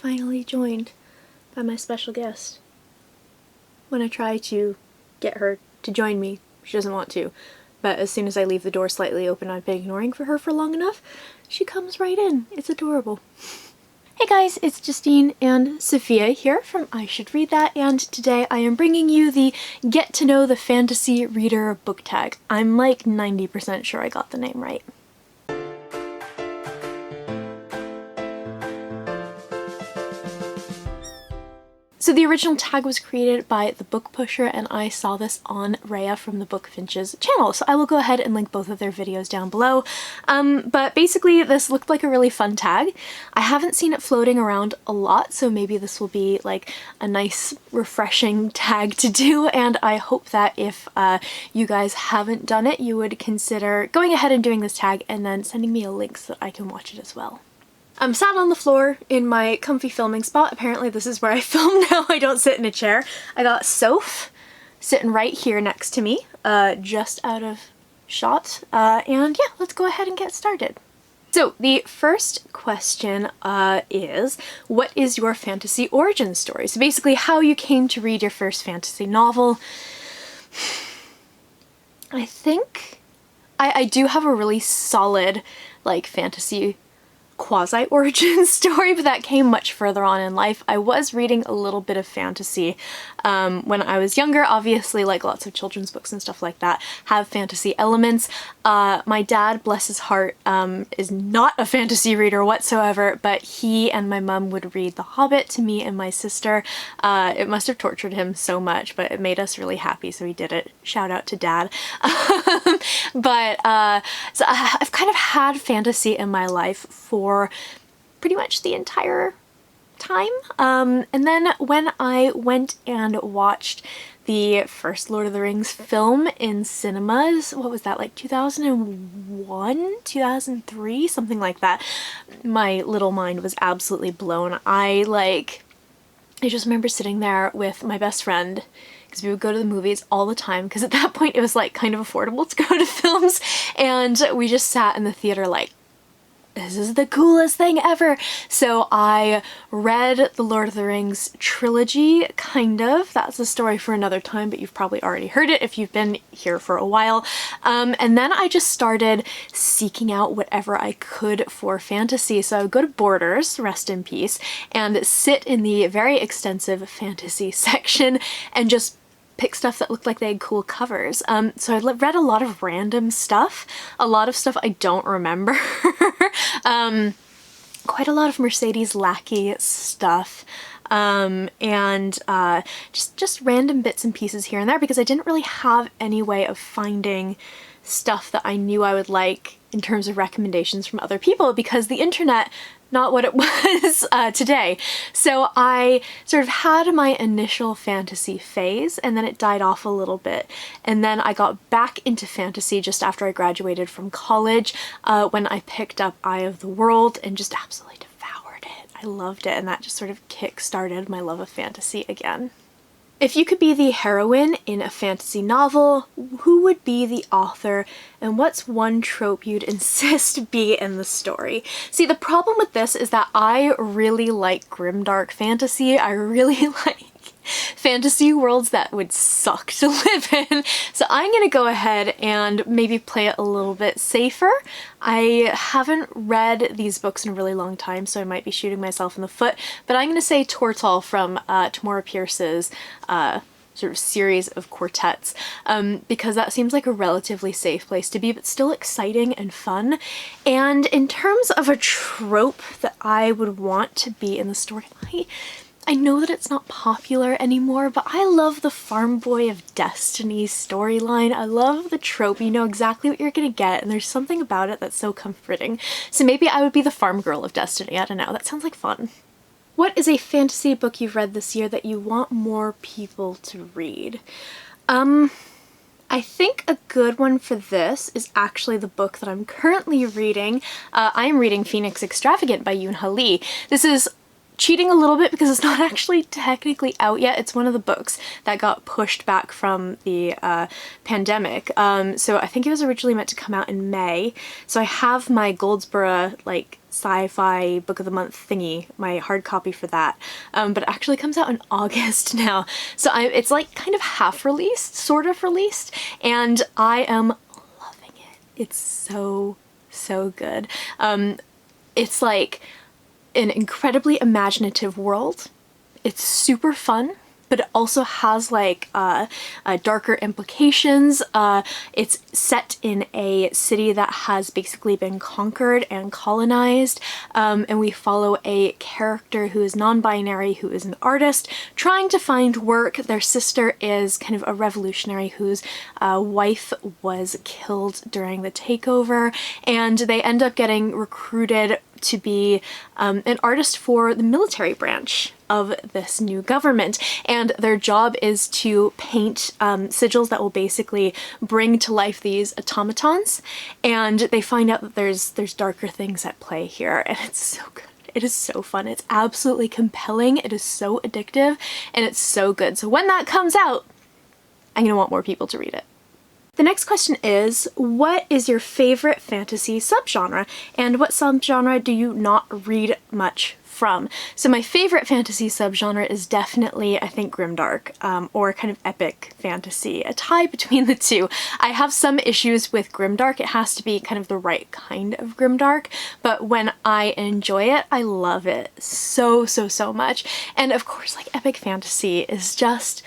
finally joined by my special guest. When I try to get her to join me, she doesn't want to, but as soon as I leave the door slightly open I've been ignoring for her for long enough, she comes right in. It's adorable. Hey guys, it's Justine and Sophia here from I Should Read That, and today I am bringing you the Get to Know the Fantasy Reader book tag. I'm like 90% sure I got the name right. So the original tag was created by The Book Pusher, and I saw this on Rhea from the Bookfinches channel, so I will go ahead and link both of their videos down below. But basically this looked like a really fun tag. I haven't seen it floating around a lot, so maybe this will be like a nice refreshing tag to do, and I hope that if you guys haven't done it, you would consider going ahead and doing this tag and then sending me a link so that I can watch it as well. I'm sat on the floor in my comfy filming spot. Apparently this is where I film now. I don't sit in a chair. I got Soph sitting right here next to me, just out of shot. And yeah, let's go ahead and get started. So the first question is, what is your fantasy origin story? So basically how you came to read your first fantasy novel. I think I do have a really solid like fantasy quasi-origin story, but that came much further on in life. I was reading a little bit of fantasy when I was younger. Obviously, like lots of children's books and stuff like that have fantasy elements. My dad, bless his heart, is not a fantasy reader whatsoever, but he and my mum would read The Hobbit to me and my sister. It must have tortured him so much, but it made us really happy, so he did it. Shout out to Dad. So I've kind of had fantasy in my life for pretty much the entire time. And then when I went and watched the first Lord of the Rings film in cinemas, what was that, like 2001, 2003, something like that, my little mind was absolutely blown. I just remember sitting there with my best friend, because we would go to the movies all the time, because at that point it was like kind of affordable to go to films, and we just sat in the theater like, this is the coolest thing ever. So I read the Lord of the Rings trilogy, kind of. That's a story for another time, but you've probably already heard it if you've been here for a while. And then I just started seeking out whatever I could for fantasy. So I would go to Borders, rest in peace, and sit in the very extensive fantasy section and just pick stuff that looked like they had cool covers. So I read a lot of random stuff, a lot of stuff I don't remember. Quite a lot of Mercedes Lackey stuff, and just random bits and pieces here and there, because I didn't really have any way of finding stuff that I knew I would like in terms of recommendations from other people, because the internet, not what it was today. So I sort of had my initial fantasy phase, and then it died off a little bit. And then I got back into fantasy just after I graduated from college, when I picked up Eye of the World and just absolutely devoured it. I loved it, and that just sort of kick-started my love of fantasy again. If you could be the heroine in a fantasy novel, who would be the author, and what's one trope you'd insist be in the story? See, the problem with this is that I really like grimdark fantasy. I really like fantasy worlds that would suck to live in. So I'm gonna go ahead and maybe play it a little bit safer. I haven't read these books in a really long time, so I might be shooting myself in the foot, but I'm gonna say Tortall from Tamora Pierce's sort of series of quartets, because that seems like a relatively safe place to be, but still exciting and fun. And in terms of a trope that I would want to be in the story, I know that it's not popular anymore, but I love the Farm Boy of Destiny storyline. I love the trope. You know exactly what you're gonna get, and there's something about it that's so comforting. So maybe I would be the Farm Girl of Destiny. I don't know. That sounds like fun. What is a fantasy book you've read this year that you want more people to read? I think a good one for this is actually the book that I'm currently reading. I am reading Phoenix Extravagant by Yoon Ha Lee. This is cheating a little bit because it's not actually technically out yet. It's one of the books that got pushed back from the pandemic. So I think it was originally meant to come out in May. So I have my Goldsboro like sci-fi book of the month thingy, my hard copy for that, but it actually comes out in August now. So it's like kind of half released, sort of released, and I am loving it. It's so good. It's like an incredibly imaginative world. It's super fun, but it also has like darker implications. It's set in a city that has basically been conquered and colonized, and we follow a character who is non-binary, who is an artist, trying to find work. Their sister is kind of a revolutionary whose wife was killed during the takeover, and they end up getting recruited to be an artist for the military branch of this new government, and their job is to paint sigils that will basically bring to life these automatons, and they find out that there's darker things at play here, and it's so good. It is so fun. It's absolutely compelling. It is so addictive, and it's so good. So when that comes out, I'm gonna want more people to read it. The next question is, what is your favorite fantasy subgenre, and what subgenre do you not read much from? So my favorite fantasy subgenre is definitely, I think, grimdark, or kind of epic fantasy, a tie between the two. I have some issues with grimdark. It has to be kind of the right kind of grimdark, but when I enjoy it, I love it so much. And of course, like, epic fantasy is just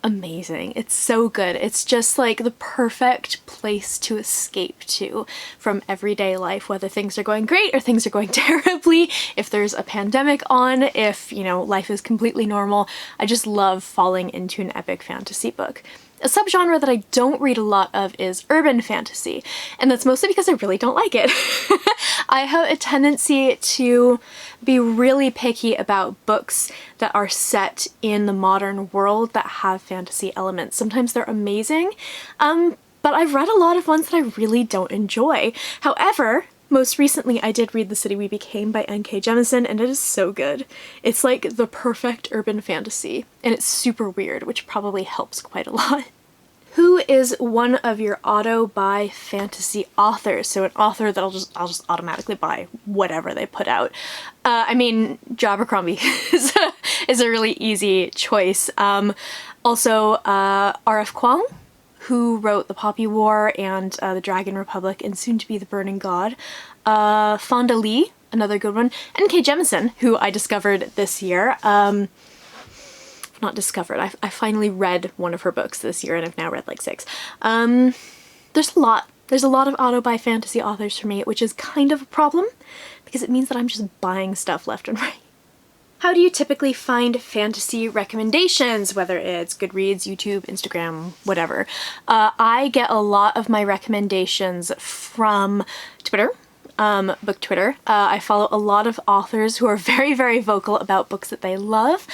amazing. It's so good. It's just like the perfect place to escape to from everyday life, whether things are going great or things are going terribly, if there's a pandemic on, if, you know, life is completely normal. I just love falling into an epic fantasy book. A subgenre that I don't read a lot of is urban fantasy, and that's mostly because I really don't like it. I have a tendency to be really picky about books that are set in the modern world that have fantasy elements. Sometimes they're amazing, but I've read a lot of ones that I really don't enjoy. However, most recently I did read The City We Became by N.K. Jemisin, and it is so good. It's like the perfect urban fantasy, and it's super weird, which probably helps quite a lot. Who is one of your auto-buy fantasy authors? So an author that I'll just automatically buy whatever they put out. I mean, Abercrombie is a really easy choice. Also, R.F. Kuang, who wrote The Poppy War and The Dragon Republic and soon to be The Burning God. Fonda Lee, another good one. N.K. Jemisin, who I discovered this year. Not discovered, I finally read one of her books this year, and I've now read like 6. There's a lot of auto-buy fantasy authors for me, which is kind of a problem because it means that I'm just buying stuff left and right. How do you typically find fantasy recommendations, whether it's Goodreads, YouTube, Instagram, whatever? I get a lot of my recommendations from Twitter. Book Twitter. I follow a lot of authors who are very vocal about books that they love,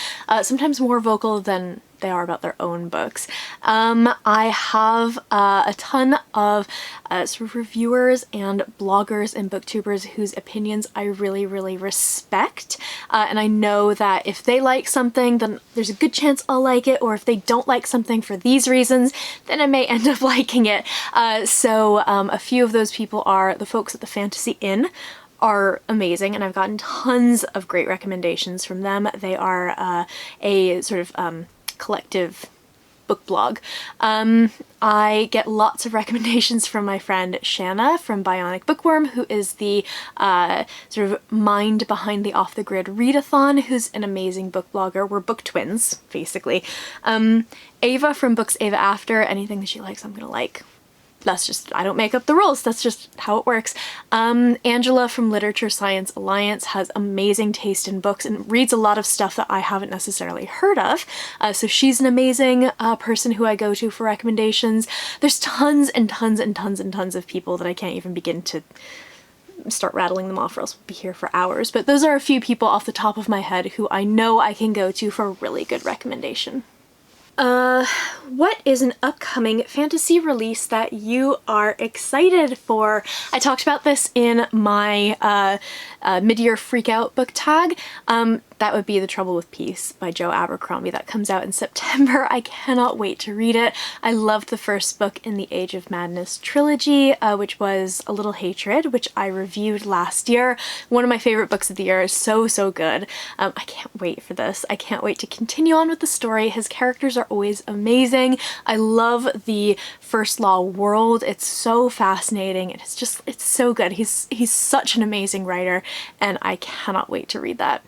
sometimes more vocal than they are about their own books. I have a ton of sort of reviewers and bloggers and booktubers whose opinions I really respect, and I know that if they like something, then there's a good chance I'll like it, or if they don't like something for these reasons, then I may end up liking it. So a few of those people are the folks at the Fantasy Inn, are amazing, and I've gotten tons of great recommendations from them. They are a sort of collective book blog. I get lots of recommendations from my friend Shanna from Bionic Bookworm, who is the sort of mind behind the Off the Grid Readathon, who's an amazing book blogger. We're book twins, basically. Ava from Books Ava After, anything that she likes I'm gonna like. That's just, I don't make up the rules, that's just how it works. Angela from Literature Science Alliance has amazing taste in books and reads a lot of stuff that I haven't necessarily heard of, so she's an amazing person who I go to for recommendations. There's tons and tons of people that I can't even begin to start rattling them off, or else we'll be here for hours, but those are a few people off the top of my head who I know I can go to for a really good recommendation. What is an upcoming fantasy release that you are excited for? I talked about this in my mid-year freakout book tag. that would be The Trouble with Peace by Joe Abercrombie. That comes out in September. I cannot wait to read it. I loved the first book in the Age of Madness trilogy, which was A Little Hatred, which I reviewed last year. One of my favorite books of the year. Is so, so good. I can't wait for this. I can't wait to continue on with the story. His characters are always amazing. I love the First Law world. It's so fascinating and it's so good. He's such an amazing writer and I cannot wait to read that.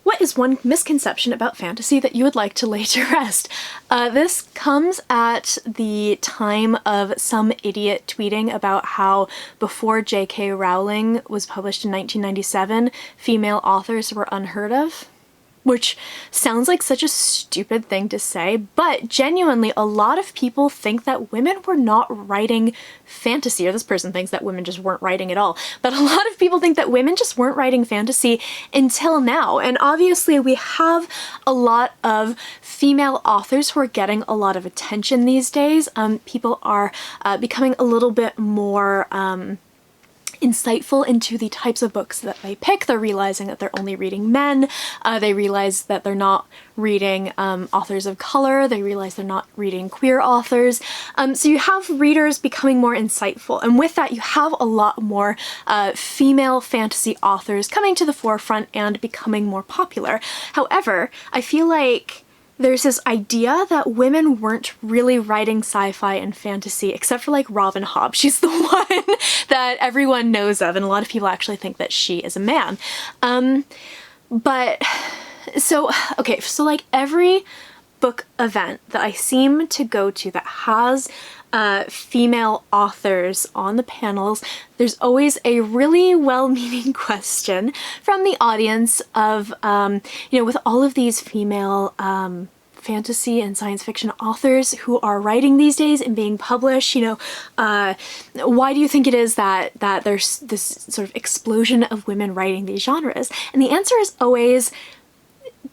What is one misconception about fantasy that you would like to lay to rest? This comes at the time of some idiot tweeting about how before J.K. Rowling was published in 1997, female authors were unheard of. Which sounds like such a stupid thing to say, but genuinely a lot of people think that women were not writing fantasy, or this person thinks that women just weren't writing at all, but a lot of people think that women just weren't writing fantasy until now. And obviously we have a lot of female authors who are getting a lot of attention these days. People are becoming a little bit more insightful into the types of books that they pick. They're realizing that they're only reading men. They realize that they're not reading authors of color. They realize they're not reading queer authors. So you have readers becoming more insightful. And with that, you have a lot more female fantasy authors coming to the forefront and becoming more popular. However, I feel like there's this idea that women weren't really writing sci-fi and fantasy, except for like Robin Hobb. She's the one that everyone knows of, and a lot of people actually think that she is a man. So like every book event that I seem to go to that has female authors on the panels, there's always a really well-meaning question from the audience of, with all of these female fantasy and science fiction authors who are writing these days and being published, why do you think it is that there's this sort of explosion of women writing these genres? And the answer is always,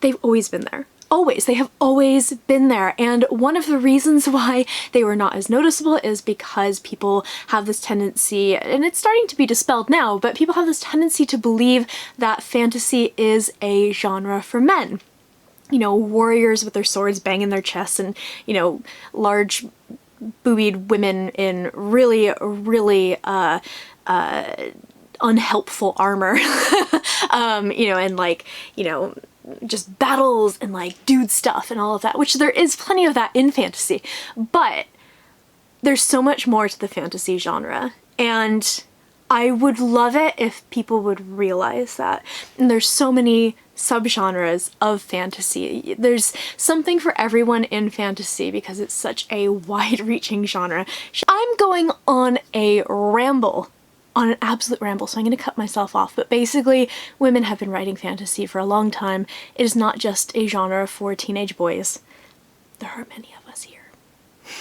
they've always been there. Always. They have always been there. And one of the reasons why they were not as noticeable is because people have this tendency, and it's starting to be dispelled now, but people have this tendency to believe that fantasy is a genre for men. Warriors with their swords banging their chests and, large boobied women in really, really unhelpful armor. Just battles and like dude stuff and all of that, which there is plenty of that in fantasy, but there's so much more to the fantasy genre, and I would love it if people would realize that. And there's so many subgenres of fantasy. There's something for everyone in fantasy because it's such a wide-reaching genre. I'm going on a ramble. On an absolute ramble, so I'm going to cut myself off, but basically women have been writing fantasy for a long time. It is not just a genre for teenage boys. There are many of us here.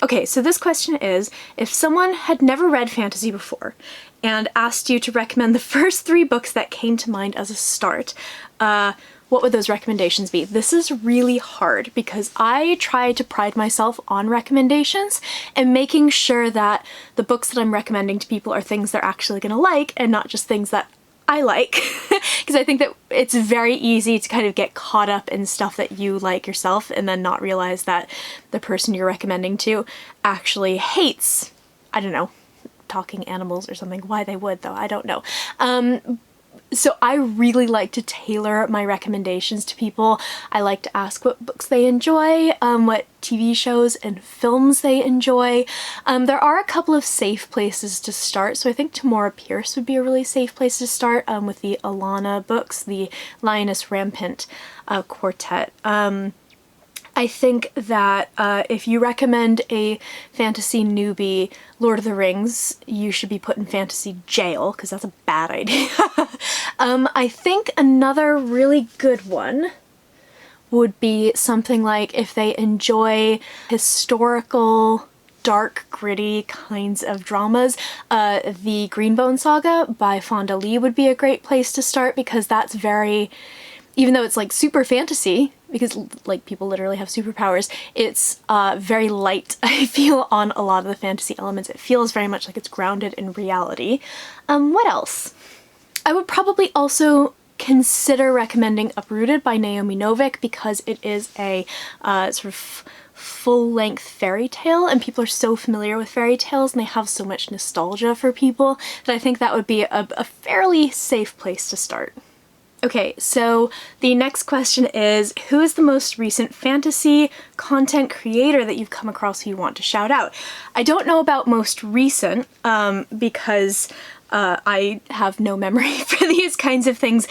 Okay, so this question is, if someone had never read fantasy before and asked you to recommend the first 3 books that came to mind as a start, what would those recommendations be? This is really hard because I try to pride myself on recommendations and making sure that the books that I'm recommending to people are things they're actually going to like and not just things that I like. Because I think that it's very easy to kind of get caught up in stuff that you like yourself and then not realize that the person you're recommending to actually hates, I don't know, talking animals or something. Why they would though, I don't know. So I really like to tailor my recommendations to people. I like to ask what books they enjoy, what TV shows and films they enjoy. There are a couple of safe places to start, so I think Tamora Pierce would be a really safe place to start with the Alana books, the Lioness Rampant quartet. I think that if you recommend a fantasy newbie Lord of the Rings, you should be put in fantasy jail, because that's a bad idea. I think another really good one would be something like if they enjoy historical, dark, gritty kinds of dramas, the Greenbone Saga by Fonda Lee would be a great place to start, because that's very, even though it's like super fantasy, because like people literally have superpowers, it's very light, I feel, on a lot of the fantasy elements. It feels very much like it's grounded in reality. What else? I would probably also consider recommending Uprooted by Naomi Novik, because it is a sort of full-length fairy tale, and people are so familiar with fairy tales and they have so much nostalgia for people that I think that would be a fairly safe place to start. Okay, so the next question is, who is the most recent fantasy content creator that you've come across who you want to shout out? I don't know about most recent, because I have no memory for these kinds of things,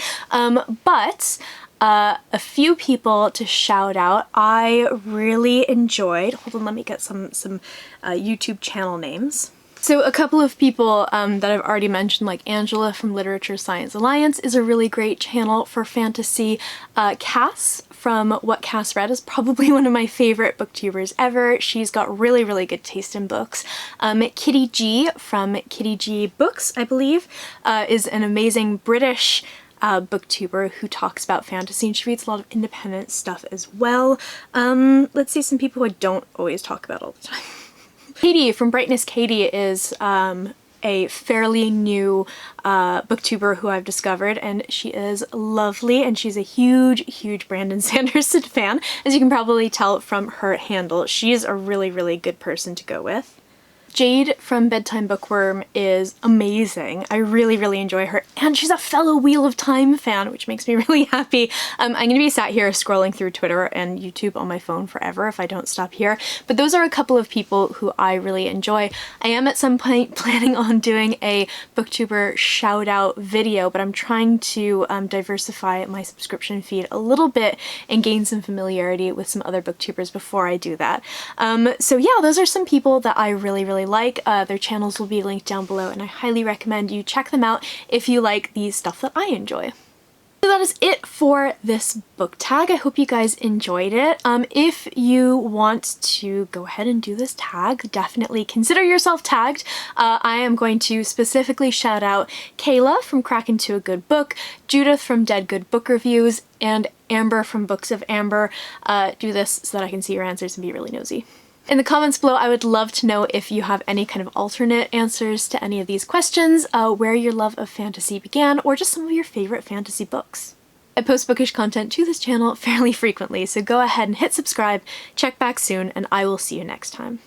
but a few people to shout out I really enjoyed. Hold on, let me get some YouTube channel names. So a couple of people that I've already mentioned, like Angela from Literature Science Alliance is a really great channel for fantasy. Cass from What Cass Read is probably one of my favorite booktubers ever. She's got really, really good taste in books. Kitty G from Kitty G Books, I believe, is an amazing British booktuber who talks about fantasy, and she reads a lot of independent stuff as well. Let's see some people who I don't always talk about all the time. Katie from Brightness Katie is a fairly new booktuber who I've discovered, and she is lovely, and she's a huge Brandon Sanderson fan, as you can probably tell from her handle. She's a really good person to go with. Jade from Bedtime Bookworm is amazing. I really enjoy her, and she's a fellow Wheel of Time fan, which makes me really happy. I'm gonna be sat here scrolling through Twitter and YouTube on my phone forever if I don't stop here, but those are a couple of people who I really enjoy. I am at some point planning on doing a booktuber shout out video, but I'm trying to diversify my subscription feed a little bit and gain some familiarity with some other booktubers before I do that. So yeah, those are some people that I really like. Their channels will be linked down below, and I highly recommend you check them out if you like the stuff that I enjoy. So that is it for this book tag. I hope you guys enjoyed it. If you want to go ahead and do this tag, definitely consider yourself tagged. I am going to specifically shout out Kayla from Crack Into a Good Book, Judith from Dead Good Book Reviews, and Amber from Books of Amber. Do this so that I can see your answers and be really nosy. In the comments below, I would love to know if you have any kind of alternate answers to any of these questions, where your love of fantasy began, or just some of your favorite fantasy books. I post bookish content to this channel fairly frequently, so go ahead and hit subscribe, check back soon, and I will see you next time.